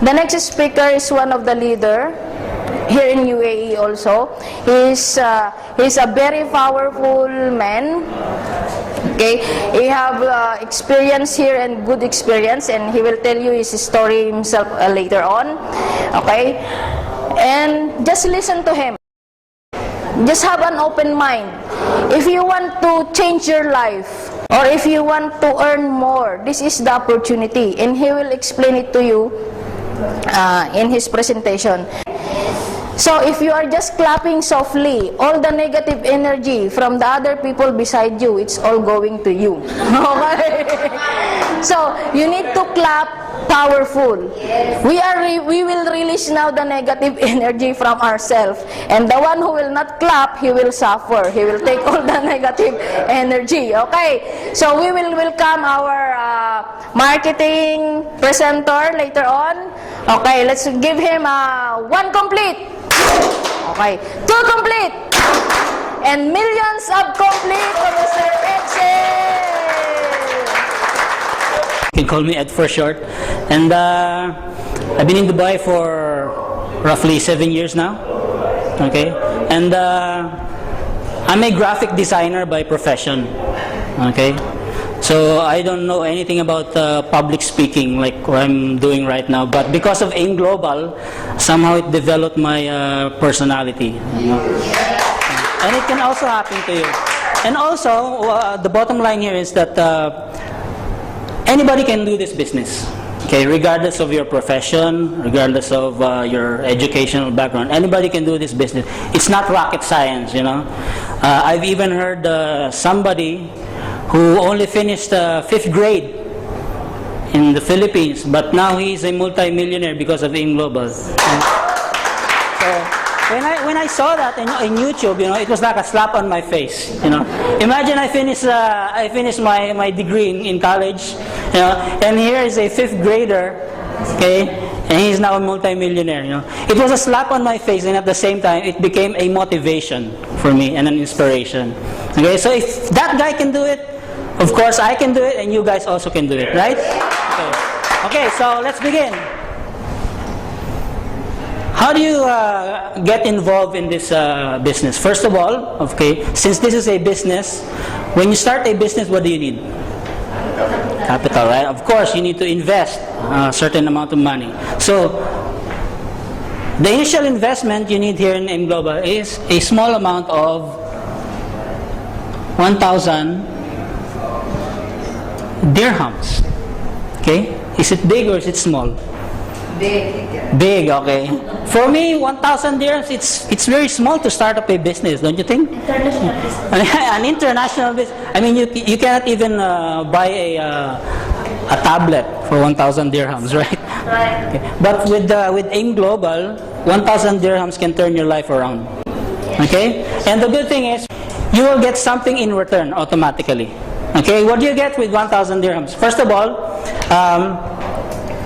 The next speaker is one of the leader here in UAE also. He's a very powerful man. Okay, he have experience here and good experience, and he will tell you his story himself later on. Okay, and just listen to him. Just have an open mind. If you want to change your life, or if you want to earn more, this is the opportunity, and he will explain it to you in his presentation. So if you are just clapping softly, all the negative energy from the other people beside you, it's all going to you. Okay? So you need to clap powerful. We will release now the negative energy from ourselves, and the one who will not clap, he will suffer. He will take all the negative energy. Okay? So we will welcome our marketing presenter later on. Okay, let's give him one complete. Okay, two complete, and millions of complete for Mr. Excel. You can call me Ed for short. And I've been in Dubai for roughly 7 years now. Okay, and I'm a graphic designer by profession. Okay, so I don't know anything about public speaking like what I'm doing right now, but because of AIM Global, somehow it developed my personality. You know? And it can also happen to you. And also, the bottom line here is that anybody can do this business. Okay, regardless of your profession, regardless of your educational background, anybody can do this business. It's not rocket science, you know. I've even heard somebody who only finished 5th grade in the Philippines, but now he's a multi-millionaire because of AIM Global. So when I saw that in YouTube, you know, it was like a slap on my face. You know, imagine I finished my degree in college, you know, and here is a 5th grader, okay, and he's now a multi-millionaire. You know, it was a slap on my face, and at the same time, it became a motivation for me and an inspiration. Okay, so if that guy can do it, of course, I can do it, and you guys also can do it, right? Okay, so let's begin. How do you get involved in this business? First of all, okay, since this is a business, when you start a business, what do you need? Capital, right? Of course, you need to invest a certain amount of money. So, the initial investment you need here in AIM Global is a small amount of 1,000 dirhams. Okay? Is it big or is it small? Big. Big, okay. For me, 1,000 dirhams, it's very small to start up a business, don't you think? International business. An international business. I mean, you cannot even buy a tablet for 1,000 dirhams, right? Right. Okay. But with AIM Global, 1,000 dirhams can turn your life around. Okay? And the good thing is, you will get something in return automatically. Okay, what do you get with 1,000 dirhams? First of all,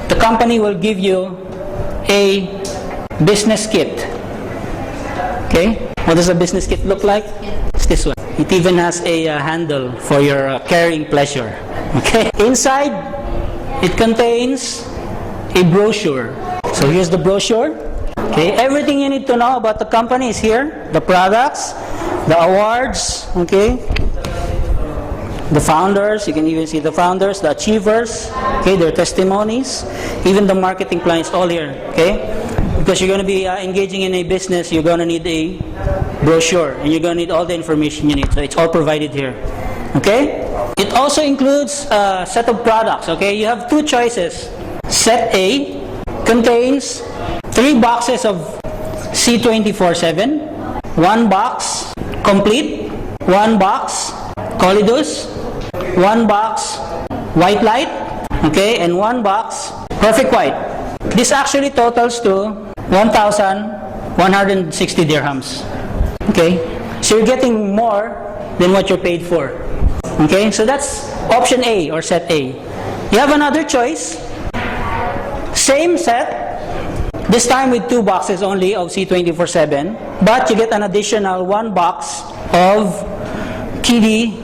the company will give you a business kit. Okay, what does a business kit look like? It's this one. It even has a handle for your carrying pleasure. Okay, inside it contains a brochure. So here's the brochure. Okay, everything you need to know about the company is here. The products, the awards, okay, the founders, you can even see the founders, the achievers, okay, their testimonies, even the marketing plans, all here, okay? Because you're going to be engaging in a business, you're going to need a brochure, and you're going to need all the information you need, so it's all provided here, okay? It also includes a set of products, okay? You have two choices. Set A contains 3 boxes of C24/7, 1 box complete, 1 box Colidus, 1 box white light, okay, and 1 box perfect white. This actually totals to 1,160 dirhams. Okay, so you're getting more than what you're paid for. Okay, so that's option A or set A. You have another choice. Same set, this time with 2 boxes only of C24/7, but you get an additional 1 box of KD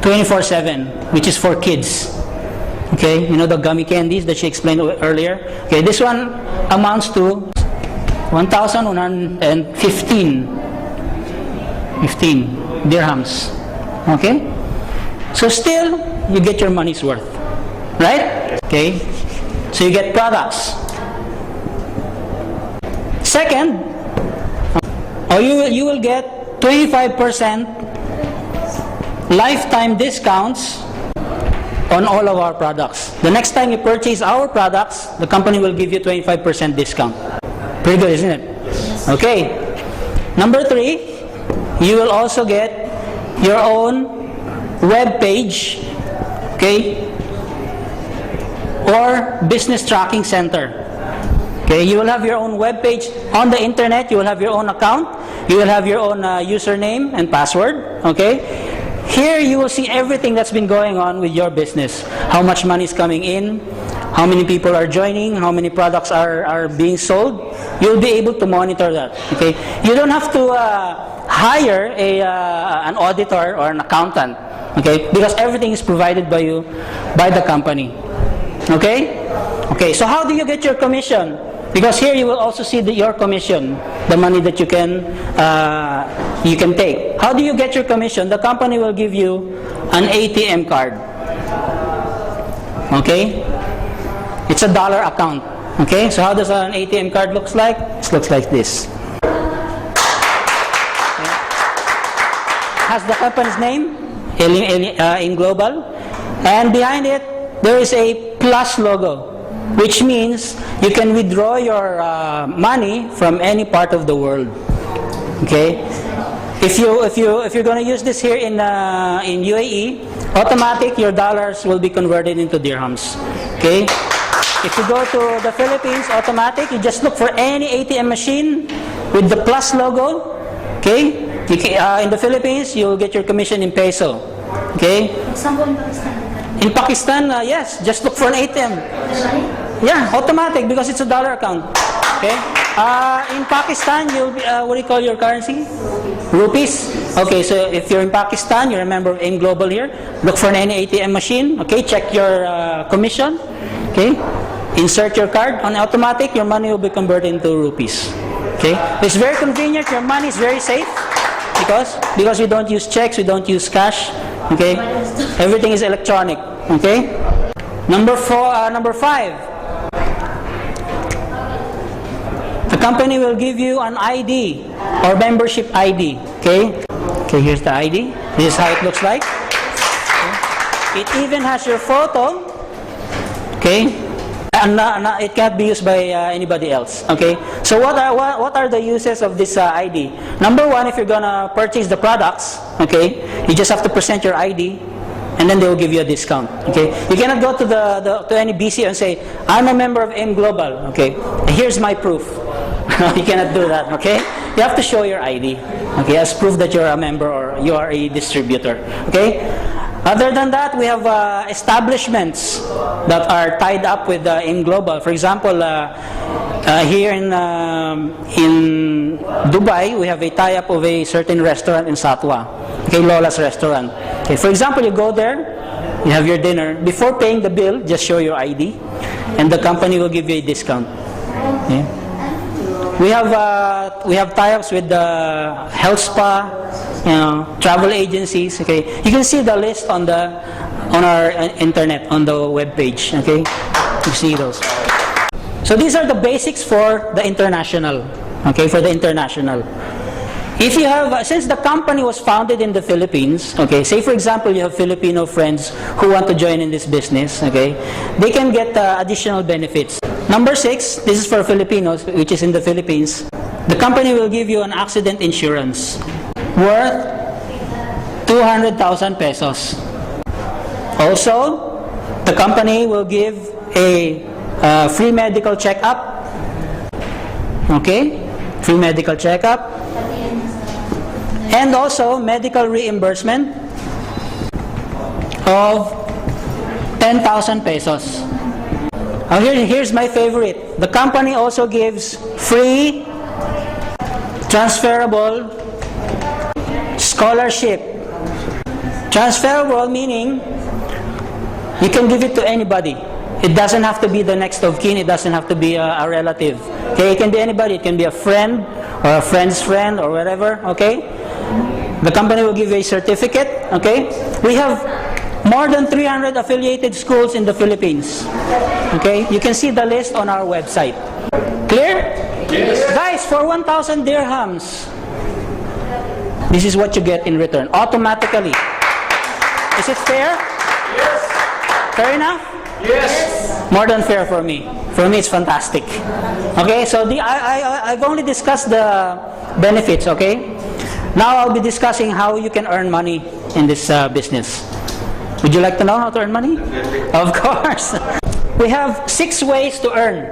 24/7, which is for kids. Okay, you know the gummy candies that she explained earlier? Okay, this one amounts to 1,115 dirhams. Okay? So still, you get your money's worth. Right? Okay? So you get products. Second, you will get 25% lifetime discounts on all of our products. The next time you purchase our products, the company will give you 25% discount. Pretty good, isn't it? Okay. Number 3, you will also get your own web page, okay, or business tracking center. Okay, you will have your own web page on the internet. You will have your own account. You will have your own username and password. Okay. Here you will see everything that's been going on with your business. How much money is coming in, how many people are joining, how many products are being sold. You'll be able to monitor that. Okay, you don't have to hire an auditor or an accountant. Okay, because everything is provided by you, by the company. Okay, okay. So how do you get your commission? Because here you will also see your commission, the money that you can take. How do you get your commission? The company will give you an ATM card. Okay? It's a dollar account. Okay? So how does an ATM card looks like? It looks like this. Okay. Has the company's name in global, and behind it there is a plus logo, which means you can withdraw your money from any part of the world. Okay, if you're going to use this here in UAE, automatic your dollars will be converted into dirhams. Okay, if you go to the Philippines, automatic you just look for any ATM machine with the plus logo. Okay, in the Philippines you'll get your commission in peso. Okay. In Pakistan, yes, just look for an ATM. Yeah, automatic because it's a dollar account. Okay. In Pakistan, what do you call your currency? Rupees. Okay, so if you're in Pakistan, you're a member of AIM Global here. Look for an ATM machine. Okay, check your commission. Okay, insert your card on automatic. Your money will be converted into rupees. Okay, it's very convenient. Your money is very safe because we don't use checks, we don't use cash. Okay, everything is electronic. Okay, number 5. The company will give you an ID or membership ID. Okay, okay. Here's the ID. This is how it looks like. Okay. It even has your photo. Okay, and it can't be used by anybody else. Okay, so what are the uses of this ID? Number 1, if you're gonna purchase the products, okay, you just have to present your ID, and then they will give you a discount. Okay, you cannot go to any BC and say, I'm a member of AIM Global. Okay, here's my proof. You cannot do that. Okay, you have to show your ID. Okay, as proof that you're a member or you are a distributor. Okay. Other than that, we have establishments that are tied up with AIM Global. For example, here in Dubai, we have a tie-up of a certain restaurant in Satwa. Okay, Lola's restaurant. Okay, for example, you go there, you have your dinner. Before paying the bill, just show your ID, and the company will give you a discount. Okay. We have tie-ups with the health spa, travel agencies. Okay, you can see the list on our internet on the web page. Okay, you see those. So these are the basics for the international. Okay, for the international. If you have, since the company was founded in the Philippines, okay, say for example you have Filipino friends who want to join in this business, okay, they can get additional benefits. Number 6, this is for Filipinos, which is in the Philippines. The company will give you an accident insurance worth 200,000 pesos. Also, the company will give a free medical checkup. Okay, free medical checkup. And also medical reimbursement of 10,000 pesos. Now here's my favorite. The company also gives free transferable scholarship. Transferable meaning You can give it to anybody. It doesn't have to be the next of kin. It doesn't have to be a relative. Okay, it can be anybody. It can be a friend or a friend's friend or whatever. Okay, the company will give you a certificate. Okay, we have more than 300 affiliated schools in the Philippines. Okay, you can see the list on our website. Clear? Yes. Guys, for 1,000 dirhams, this is what you get in return automatically. Is it fair? Yes. Fair enough? Yes. More than fair for me. For me, it's fantastic. Okay, so I've only discussed the benefits, okay? Now I'll be discussing how you can earn money in this business. Would you like to know how to earn money? Of course. We have 6 ways to earn.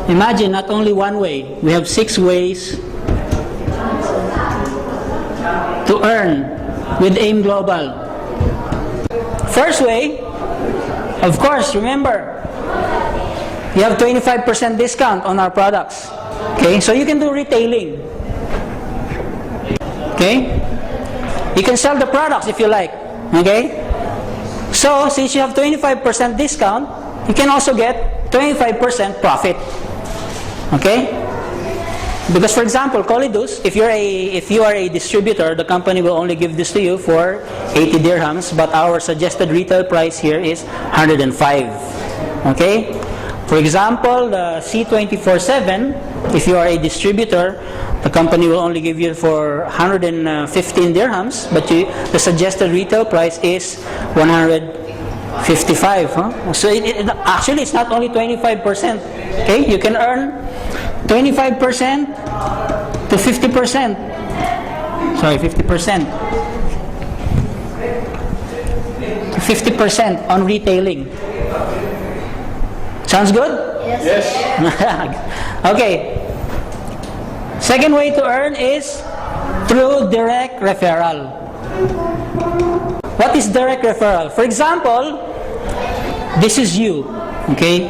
Imagine, not only one way. We have 6 ways to earn with AIM Global. First way, of course, remember, you have 25% discount on our products. Okay, so you can do retailing. Okay, you can sell the products if you like. Okay, so since you have 25% discount, you can also get 25% profit. Okay, because for example, Colidus, if you are a distributor, the company will only give this to you for 80 dirhams, but our suggested retail price here is 105. Okay, for example, the C24/7, if you are a distributor, the company will only give you for 115 dirhams, but the suggested retail price is 155. So actually, it's not only 25%. Okay, you can earn 25% to 50%. Sorry, 50%. To 50% on retailing. Sounds good? Yes. Okay. Second way to earn is through direct referral. What is direct referral? For example, this is you. Okay?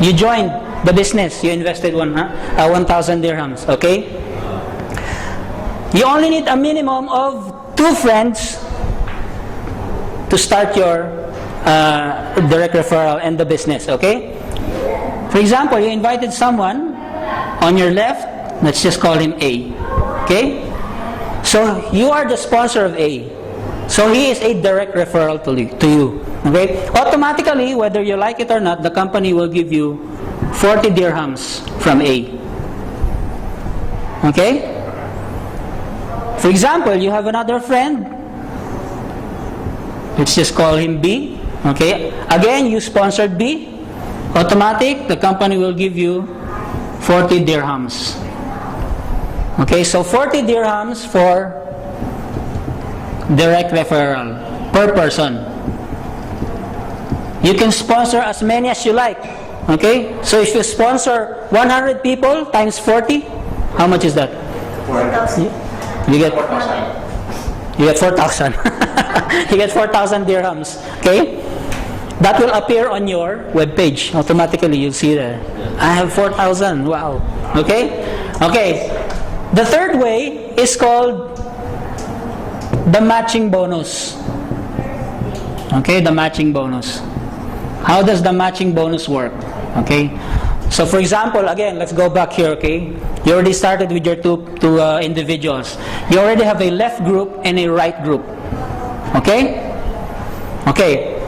You joined the business. You invested 1,000 dirhams. Okay? You only need a minimum of 2 friends to start your direct referral and the business. Okay? For example, you invited someone on your left. Let's just call him A. Okay? So you are the sponsor of A. So he is a direct referral to you. Okay? Automatically, whether you like it or not, the company will give you 40 dirhams from A. Okay? For example, you have another friend. Let's just call him B. Okay? Again, you sponsored B. Automatic, the company will give you 40 dirhams. Okay, so 40 dirhams for direct referral per person. You can sponsor as many as you like. Okay, so if you sponsor 100 people times 40, how much is that? 4,000. You get 4,000. You get 4,000. You get 4,000 dirhams. Okay, that will appear on your web page automatically. You'll see there. I have 4,000. Wow. Okay. Okay. The third way is called the matching bonus. Okay, the matching bonus. How does the matching bonus work? Okay, so for example, again, let's go back here. Okay, you already started with your two individuals. You already have a left group and a right group. Okay. Okay.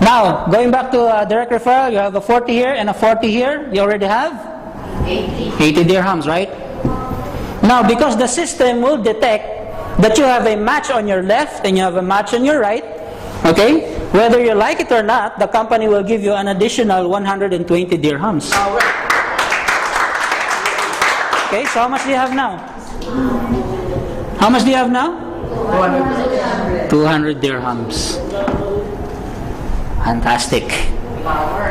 Now going back to direct referral, you have a 40 here and a 40 here. You already have 80 dirhams, right? Now, because the system will detect that you have a match on your left and you have a match on your right, okay, whether you like it or not, the company will give you an additional 120 dirhams. Okay, so how much do you have now? How much do you have now? 200 dirhams. Fantastic.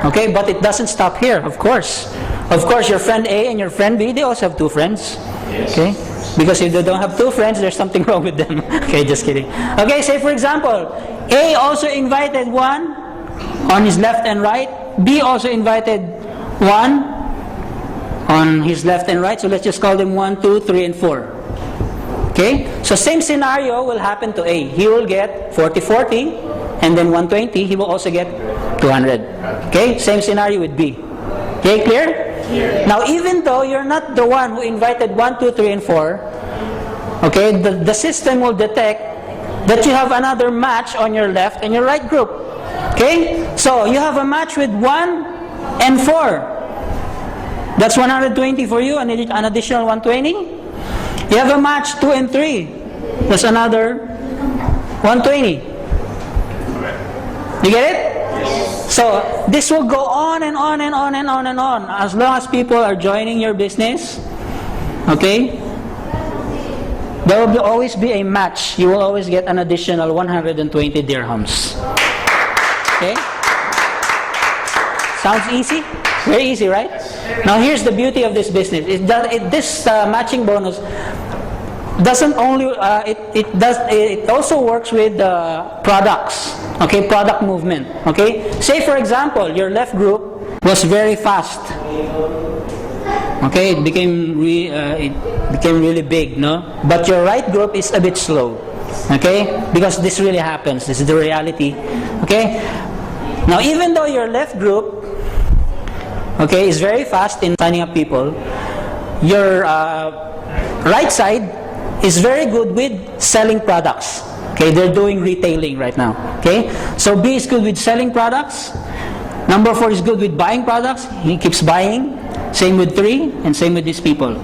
Okay, but it doesn't stop here, of course. Of course, your friend A and your friend B, they also have 2 friends. Okay? Because if they don't have 2 friends, there's something wrong with them. Okay, just kidding. Okay, say for example, A also invited 1 on his left and right. B also invited 1 on his left and right. So let's just call them 1, 2, 3, and 4. Okay? So same scenario will happen to A. He will get 40-40. and then 120, he will also get 200. Okay? Same scenario with B. Okay, clear? Now, even though you're not the one who invited 1, 2, 3, and 4, okay, the system will detect that you have another match on your left and your right group. Okay? So, you have a match with 1 and 4. That's 120 for you, an additional 120. You have a match 2 and 3. That's another 120. You get it? So, this will go on and on and on and on and on. As long as people are joining your business, okay, there will always be a match. You will always get an additional 120 dirhams. Okay? Sounds easy? Very easy, right? Now, here's the beauty of this business. This matching bonus doesn't only it also works with products. Okay, product movement. Okay, say for example, your left group was very fast. Okay, it became really big, no? But your right group is a bit slow. Okay, because this really happens. This is the reality. Okay, now even though your left group, okay, is very fast in signing up people, your right side is very good with selling products. Okay, they're doing retailing right now. Okay, so B is good with selling products. Number 4 is good with buying products. He keeps buying. Same with 3, and same with these people.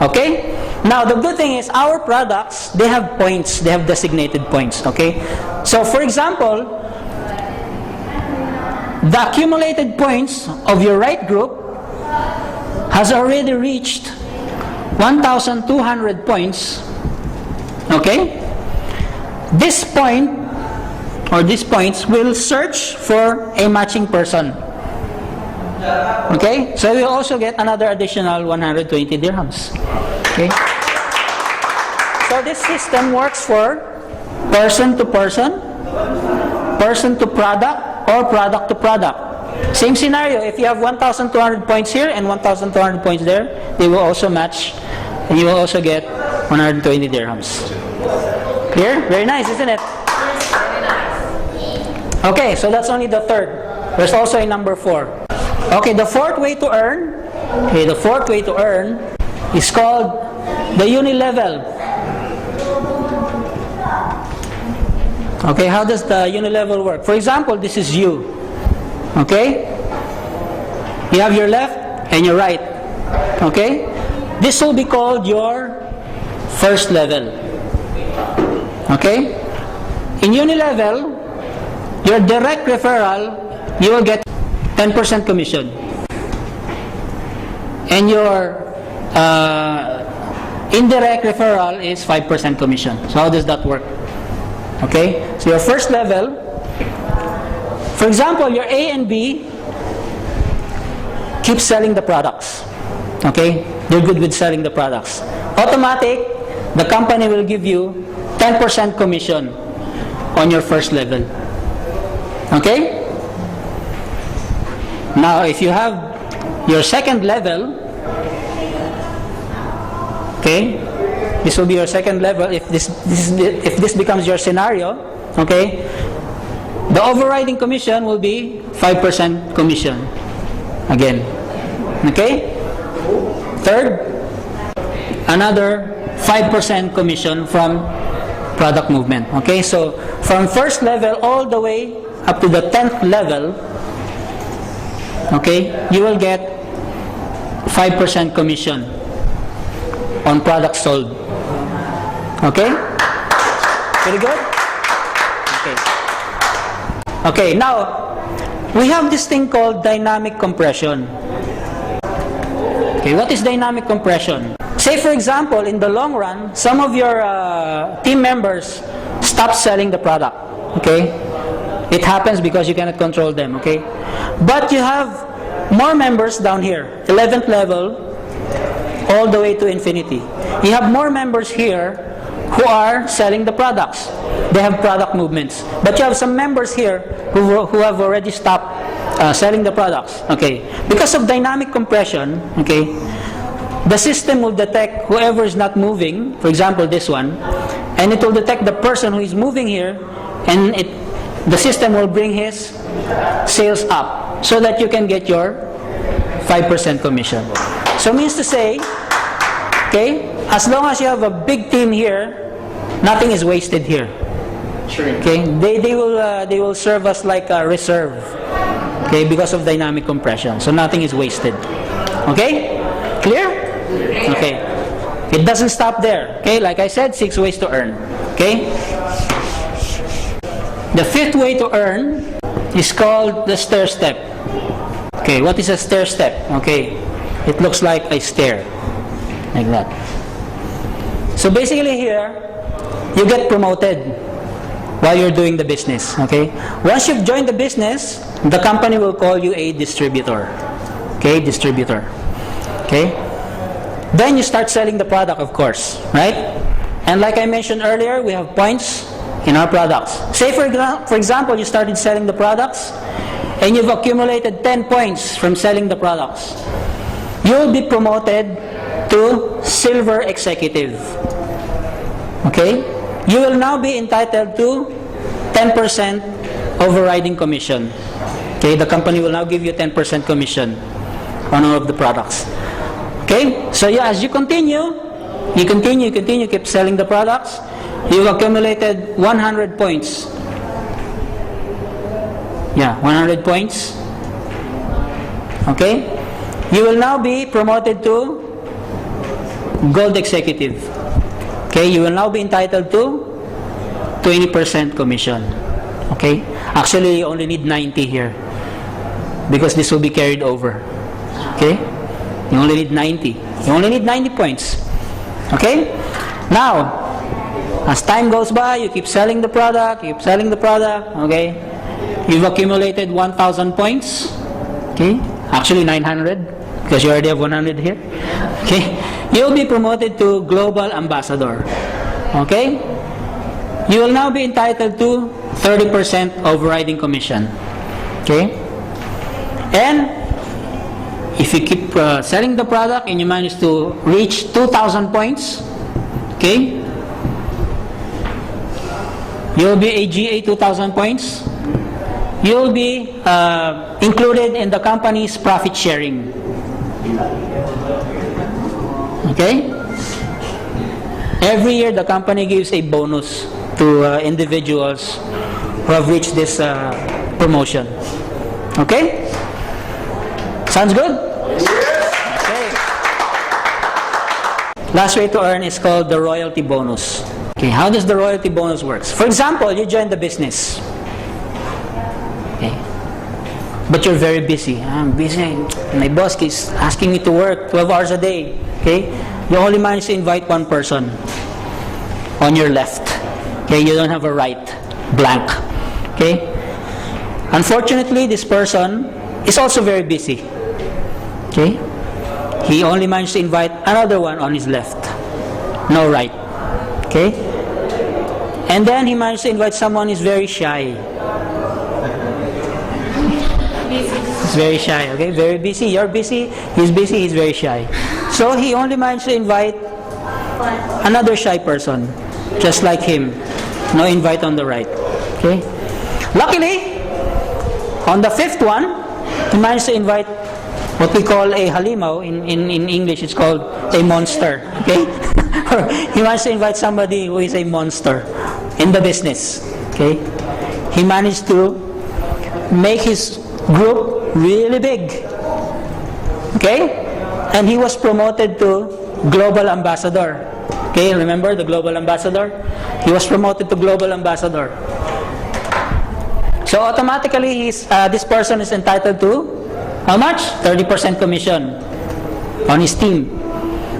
Okay. Now the good thing is our products, they have points. They have designated points. Okay. So for example, the accumulated points of your right group has already reached 1,200 points. Okay? This point or these points will search for a matching person. Okay? So you also get another additional 120 dirhams. Okay? So this system works for person to person, person to product, or product to product. Same scenario, if you have 1,200 points here and 1,200 points there, they will also match, and you will also get 120 dirhams. Clear? Very nice, isn't it? Okay, so that's only the third. There's also a number 4. Okay, the fourth way to earn, is called the unilevel. Okay, how does the unilevel work? For example, this is you. Okay? You have your left and your right. Okay? This will be called your first level. Okay? In unilevel, your direct referral, you will get 10% commission. And your indirect referral is 5% commission. So how does that work? Okay? So your first level, for example, your A and B keep selling the products. Okay? They're good with selling the products. Automatic, the company will give you 10% commission on your first level. Okay? Now, if you have your second level, okay, this will be your second level. If this becomes your scenario, okay, the overriding commission will be 5% commission. Again. Okay? Third, another 5% commission from product movement. Okay? So, from first level all the way up to the 10th level, okay, you will get 5% commission on products sold. Okay? Very good? Okay. Okay, now, we have this thing called dynamic compression. Okay, what is dynamic compression? Say for example, in the long run, some of your team members stop selling the product. Okay? It happens because you cannot control them. Okay? But you have more members down here, 11th level, all the way to infinity. You have more members here who are selling the products. They have product movements. But you have some members here who have already stopped selling the products. Okay. Because of dynamic compression, okay, the system will detect whoever is not moving, for example this one, and it will detect the person who is moving here, and the system will bring his sales up so that you can get your 5% commission. So means to say, okay, as long as you have a big team here, nothing is wasted here. Okay, they will serve us like a reserve. Okay, because of dynamic compression. So nothing is wasted. Okay? Clear? Okay. It doesn't stop there. Okay, like I said, 6 ways to earn. Okay? The 5th way to earn is called the stair step. Okay, what is a stair step? Okay, it looks like a stair. Like that. So basically here, you get promoted while you're doing the business. Okay? Once you've joined the business, the company will call you a distributor. Okay, distributor. Okay? Then you start selling the product, of course. Right? And like I mentioned earlier, we have points in our products. Say for example, you started selling the products and you've accumulated 10 points from selling the products. You'll be promoted to silver executive. Okay? You will now be entitled to 10% overriding commission. Okay? The company will now give you 10% commission on all of the products. Okay? So yeah, as you continue, keep selling the products. You've accumulated 100 points. Yeah, 100 points. Okay? You will now be promoted to gold executive. Okay? You will now be entitled to 20% commission. Okay? Actually, you only need 90 here because this will be carried over. Okay? You only need 90. You only need 90 points. Okay? Now, as time goes by, you keep selling the product, okay? You've accumulated 1,000 points, okay? Actually 900, because you already have 100 here, okay? You'll be promoted to global ambassador, okay? You will now be entitled to 30% overriding commission, okay? And if you keep selling the product and you manage to reach 2,000 points, okay? You'll be a GA 2,000 points. You'll be included in the company's profit sharing. Okay? Every year, the company gives a bonus to individuals who have reached this promotion. Okay? Sounds good? Okay. Last way to earn is called the royalty bonus. Okay, how does the royalty bonus work? For example, you join the business. Okay. But you're very busy. I'm busy. My boss is asking me to work 12 hours a day. Okay? You only manage to invite one person on your left. Okay? You don't have a right. Blank. Okay? Unfortunately, this person is also very busy. Okay? He only managed to invite another one on his left. No right. Okay? And then he managed to invite someone who's very shy. He's very shy, okay? Very busy. You're busy. He's busy. He's very shy. So he only managed to invite another shy person, just like him. No invite on the right. Okay? Luckily, on the 5th one, he managed to invite what we call a halimaw. In English, it's called a monster. Okay? He managed to invite somebody who is a monster in the business. Okay? He managed to make his group really big. Okay? And he was promoted to global ambassador. Okay, remember the global ambassador? He was promoted to global ambassador. So automatically, this person is entitled to how much? 30% commission on his team.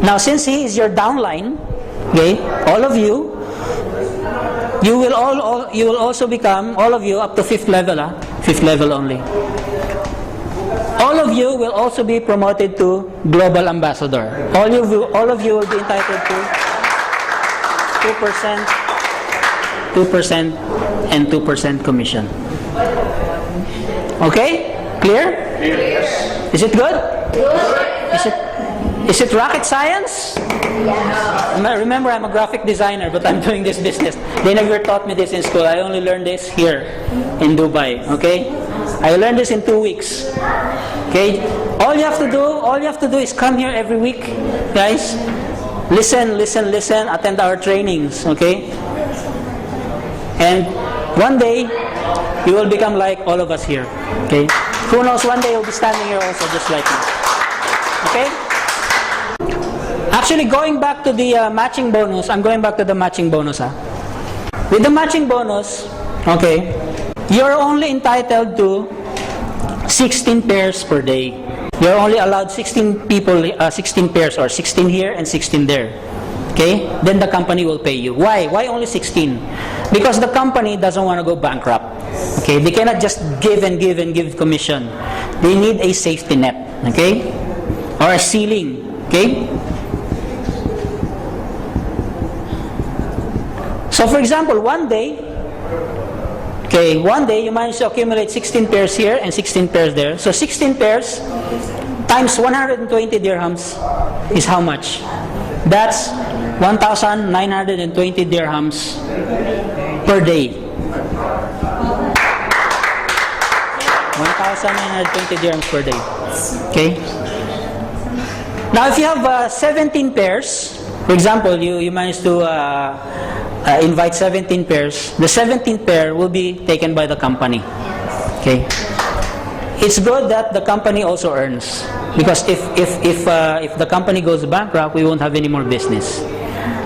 Now, since he is your downline, okay, all of you, you will also become, all of you up to 5th level, 5th level only. All of you will also be promoted to global ambassador. All of you will be entitled to 2%, and 2% commission. Okay? Clear? Yes. Is it good? Good. Is it rocket science? Yeah. Remember, I'm a graphic designer, but I'm doing this business. They never taught me this in school. I only learned this here in Dubai. Okay? I learned this in 2 weeks. Okay? All you have to do is come here every week, guys. Listen, attend our trainings, okay? And one day, you will become like all of us here, okay? Who knows, one day you'll be standing here also just like me, okay? Actually, going back to the matching bonus, I'm going back to the matching bonus. With the matching bonus, okay, you're only entitled to 16 pairs per day. You're only allowed 16 people, 16 pairs, or 16 here and 16 there. Okay? Then the company will pay you. Why? Why only 16? Because the company doesn't want to go bankrupt. Okay? They cannot just give and give commission. They need a safety net. Okay? Or a ceiling. Okay? So for example, one day you manage to accumulate 16 pairs here and 16 pairs there. So 16 pairs times 120 dirhams is how much? That's 1,920 dirhams per day. 1,920 dirhams per day. Okay? Now if you have 17 pairs, for example, you manage to invite 17 pairs, the 17th pair will be taken by the company. Okay? It's good that the company also earns, because if the company goes bankrupt, we won't have any more business.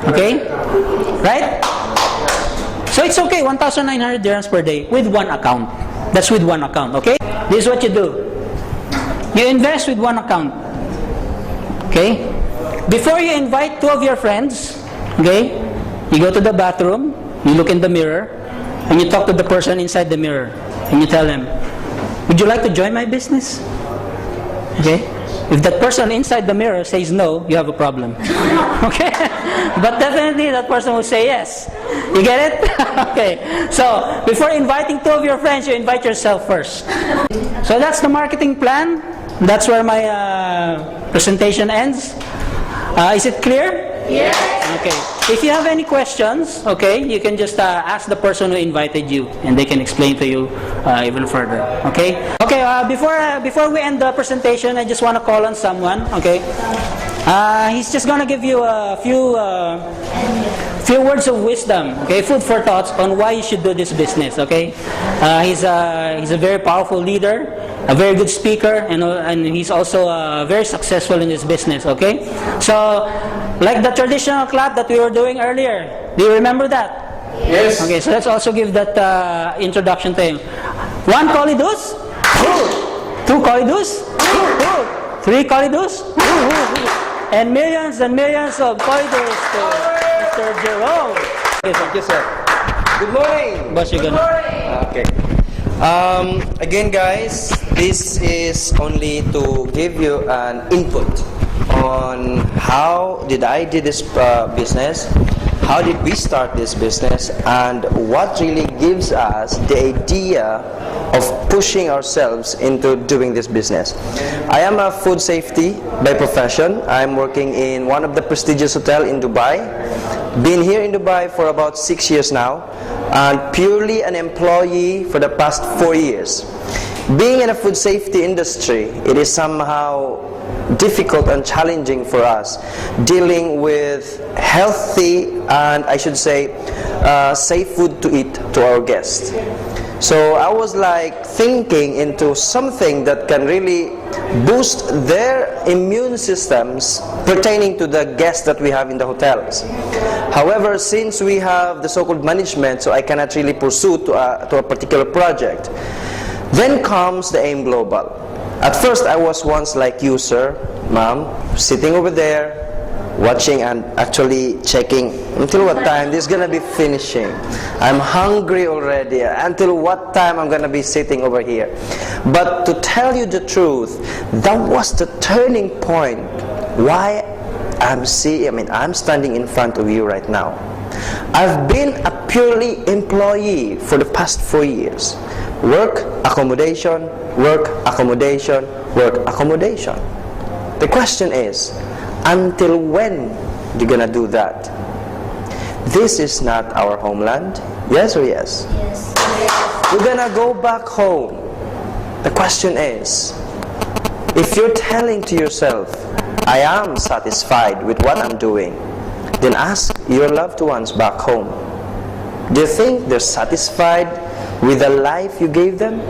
Okay? Right? So it's okay, 1,900 dirhams per day with one account. That's with one account. Okay? This is what you do. You invest with one account. Okay? Before you invite 2 of your friends, okay, you go to the bathroom, you look in the mirror, and you talk to the person inside the mirror, and you tell them, would you like to join my business? Okay? If that person inside the mirror says no, you have a problem. Okay? But definitely that person will say yes. You get it? Okay. So, before inviting 2 of your friends, you invite yourself first. So that's the marketing plan. That's where my presentation ends. Is it clear? Yes. Okay. If you have any questions, okay, you can just ask the person who invited you, and they can explain to you even further. Okay. Okay. Before we end the presentation, I just want to call on someone. Okay. He's just gonna give you a few words of wisdom. Okay, food for thoughts on why you should do this business. Okay. He's a very powerful leader, a very good speaker, and he's also very successful in this business. Okay. So, like the traditional clap that we were doing earlier, do you remember that? Yes. Okay, so let's also give that introduction to him. 1 kolidus, 2 kolidus, 3 kolidus, and millions of kolidus to Mr. Jerome. Thank you, sir. Good morning. Boss, you're gonna. Okay. Again, guys, this is only to give you an input on how did I do this business, how did we start this business, and what really gives us the idea of pushing ourselves into doing this business. I am a food safety by profession. I'm working in one of the prestigious hotels in Dubai. Been here in Dubai for about 6 years now, and purely an employee for the past 4 years. Being in a food safety industry, it is somehow difficult and challenging for us, dealing with healthy and I should say safe food to eat to our guests. So I was like thinking into something that can really boost their immune systems pertaining to the guests that we have in the hotels. However, since we have the so-called management, so I cannot really pursue to a particular project. Then comes the AIM Global. At first, I was once like you, sir, ma'am, sitting over there, watching and actually checking until what time this is going to be finishing. I'm hungry already. Until what time I'm going to be sitting over here. But to tell you the truth, that was the turning point why I'm standing in front of you right now. I've been a purely employee for the past 4 years. Work, accommodation, work, accommodation, work, accommodation. The question is, Until when you gonna do that? This is not our homeland. Yes or yes? Yes. We're gonna go back home. The question is, if you're telling to yourself, I am satisfied with what I'm doing, then ask your loved ones back home. Do you think they're satisfied with the life you gave them?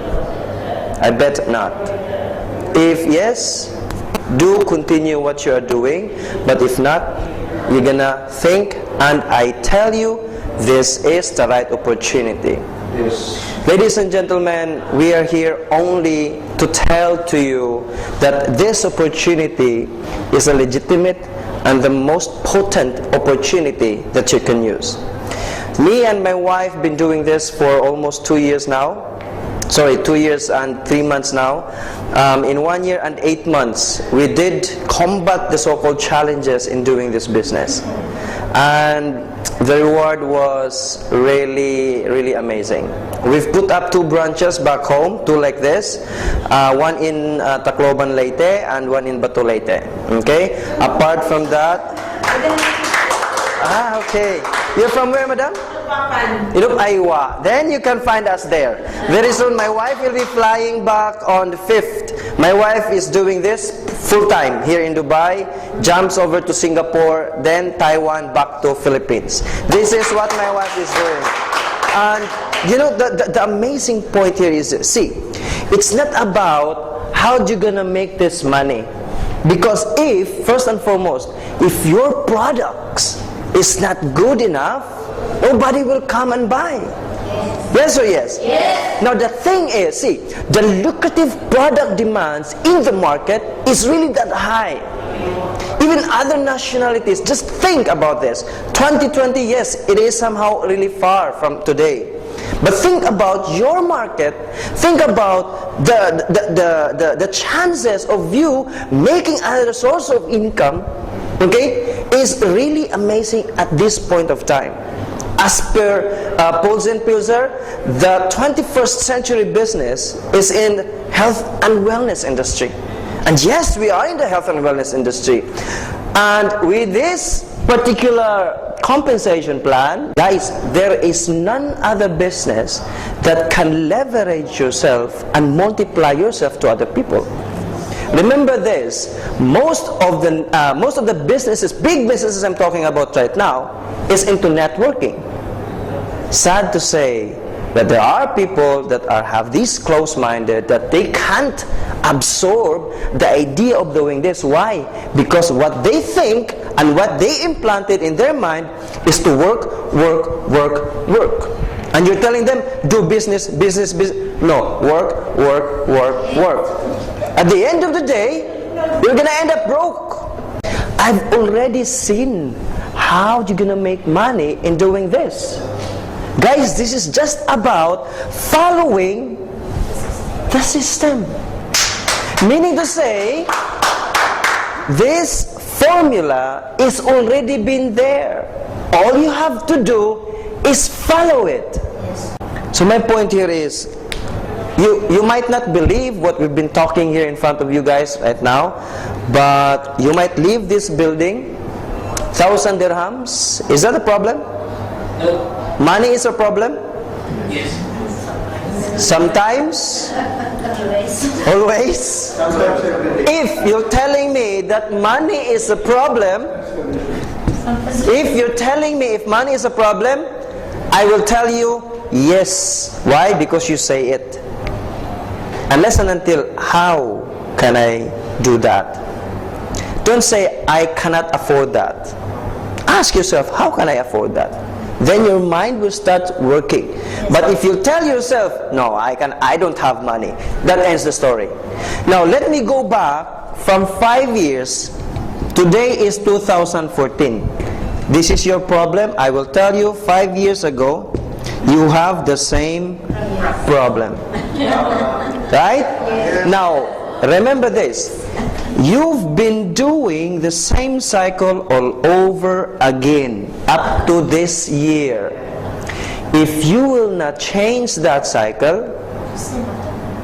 I bet not. If yes, do continue what you are doing, but if not, you're gonna think, and I tell you, this is the right opportunity. Yes. Ladies and gentlemen, we are here only to tell to you that this opportunity is a legitimate and the most potent opportunity that you can use. Me and my wife have been doing this for almost 2 years now. Sorry, 2 years and 3 months now. In 1 year and 8 months, we did combat the so-called challenges in doing this business. And the reward was really, really amazing. We've put up 2 branches back home, 2 like this. One in Tacloban, Leyte, and one in Bato, Leyte. Okay? Apart from that... okay. You're from where, madam? Ilup Aywa. Then you can find us there. Very soon, my wife will be flying back on the 5th. My wife is doing this full-time here in Dubai, jumps over to Singapore, then Taiwan, back to Philippines. This is what my wife is doing. And you know, the amazing point here is, see, it's not about how you're gonna make this money. Because if, first and foremost, if your products is not good enough, nobody will come and buy. Yes or yes? Yes. Now the thing is, see, the lucrative product demands in the market is really that high. Even other nationalities, just think about this. 2020, yes, it is somehow really far from today. But think about your market, think about the chances of you making another source of income, okay, is really amazing at this point of time. As per Paul's and Pilzer, the 21st century business is in health and wellness industry. And yes, we are in the health and wellness industry. And with this particular compensation plan, guys, there is none other business that can leverage yourself and multiply yourself to other people. Remember this, most of the businesses, big businesses I'm talking about right now, is into networking. Sad to say that there are people that have this close-minded that they can't absorb the idea of doing this. Why? Because what they think and what they implanted in their mind is to work, work, work, work. And you're telling them, do business, business, business. No, work, work, work, work. At the end of the day, you're going to end up broke. I've already seen how you're going to make money in doing this. Guys, this is just about following the system. Meaning to say, this formula is already been there. All you have to do is follow it. So my point here is, you might not believe what we've been talking here in front of you guys right now, but you might leave this building, 1,000 dirhams. Is that a problem? No. Money is a problem? Yes. Sometimes? Always? Sometimes every day. If you're telling me that money is a problem, if you're telling me if money is a problem, I will tell you yes. Why? Because you say it. Unless and until, how can I do that? Don't say, I cannot afford that. Ask yourself, how can I afford that? Then your mind will start working. But if you tell yourself, no, I don't have money, that ends the story. Now let me go back from 5 years. Today is 2014. This is your problem. I will tell you, 5 years ago, you have the same problem. Right? Now, remember this. You've been doing the same cycle all over again up to this year. If you will not change that cycle,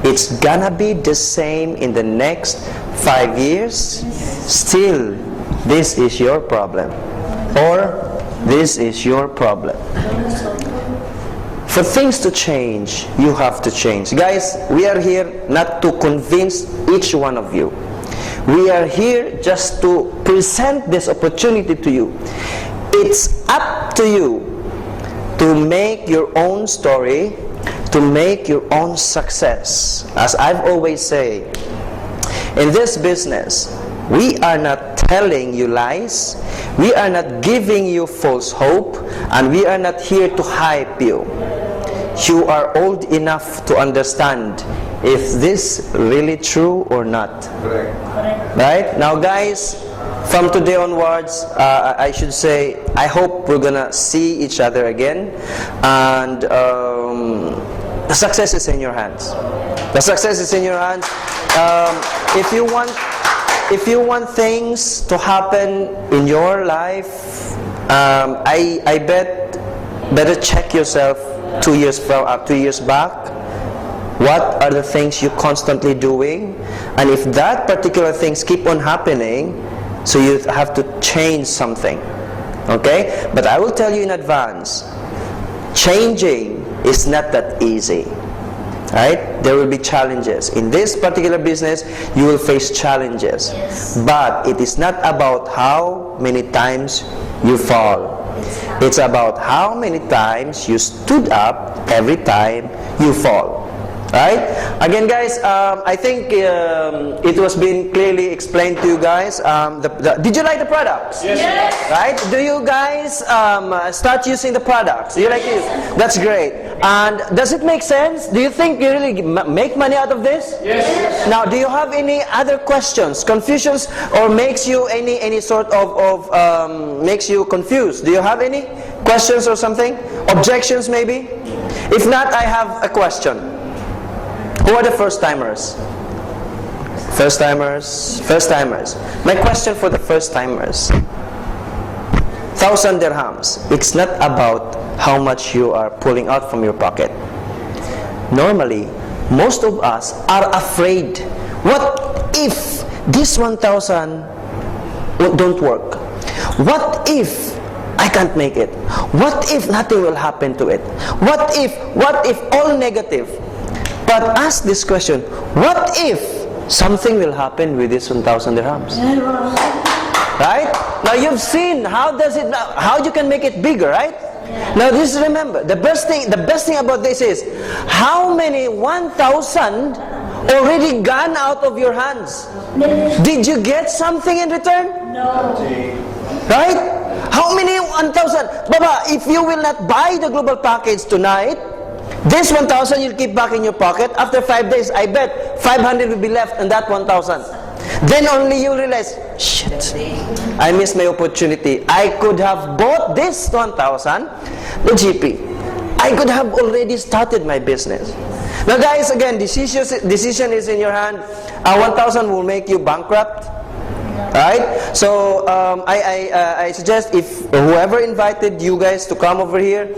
it's gonna be the same in the next 5 years. Still, this is your problem, or this is your problem. For things to change, you have to change. Guys, we are here not to convince each one of you. We are here just to present this opportunity to you. It's up to you to make your own story, to make your own success. As I've always say, in this business, we are not telling you lies, we are not giving you false hope, and we are not here to hype you. You are old enough to understand if this really true or not. Right? Now guys, from today onwards, I should say, I hope we're gonna see each other again, and the success is in your hands. The success is in your hands. If you want things to happen in your life, I bet better check yourself 2 years back. What are the things you're constantly doing? And if that particular things keep on happening, so you have to change something. Okay? But I will tell you in advance, changing is not that easy. Right? There will be challenges. In this particular business, you will face challenges. Yes. But it is not about how many times you fall. It's about how many times you stood up every time you fall. Right? Again guys, I think it was being clearly explained to you guys. Did you like the products? Yes. Right? Do you guys start using the products? Do you like it? That's great. And does it make sense? Do you think you really make money out of this? Yes. Now, do you have any other questions, confusions, or makes you any sort of makes you confused? Do you have any questions or something? Objections maybe? If not, I have a question. Who are the first-timers? First-timers. My question for the first-timers. 1,000 dirhams. It's not about how much you are pulling out from your pocket. Normally, most of us are afraid. What if this 1,000 don't work? What if I can't make it? What if nothing will happen to it? What if all negative? But ask this question, what if something will happen with this 1,000 dirhams? Right? Now you've seen how you can make it bigger, right? Now this, remember, the best thing about this is, how many 1,000 already gone out of your hands? Did you get something in return? No. Right? How many 1,000? Baba, if you will not buy the global package tonight, this 1,000 you'll keep back in your pocket. After 5 days, I bet 500 will be left in that 1,000. Then only you realize, shit, I missed my opportunity. I could have bought this 1,000, the GP. I could have already started my business. Now guys, again, decision is in your hand. 1,000 will make you bankrupt. Right? So I suggest, if whoever invited you guys to come over here,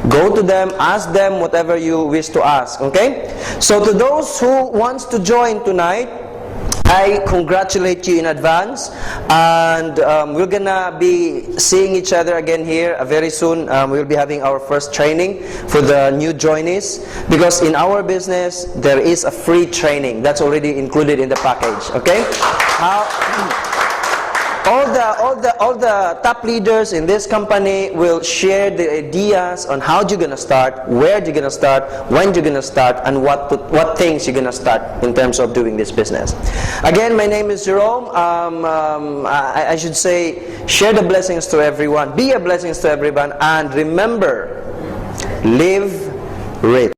go to them, ask them whatever you wish to ask. Okay? So to those who wants to join tonight, I congratulate you in advance, and we're gonna be seeing each other again here very soon. We'll be having our first training for the new joinees, because in our business there is a free training that's already included in the package. Okay? All the top leaders in this company will share the ideas on how you're gonna start, where you're gonna start, when you're gonna start, and what things you're gonna start in terms of doing this business. Again, my name is Jerome. I should say, share the blessings to everyone, be a blessing to everyone, and remember, live rich.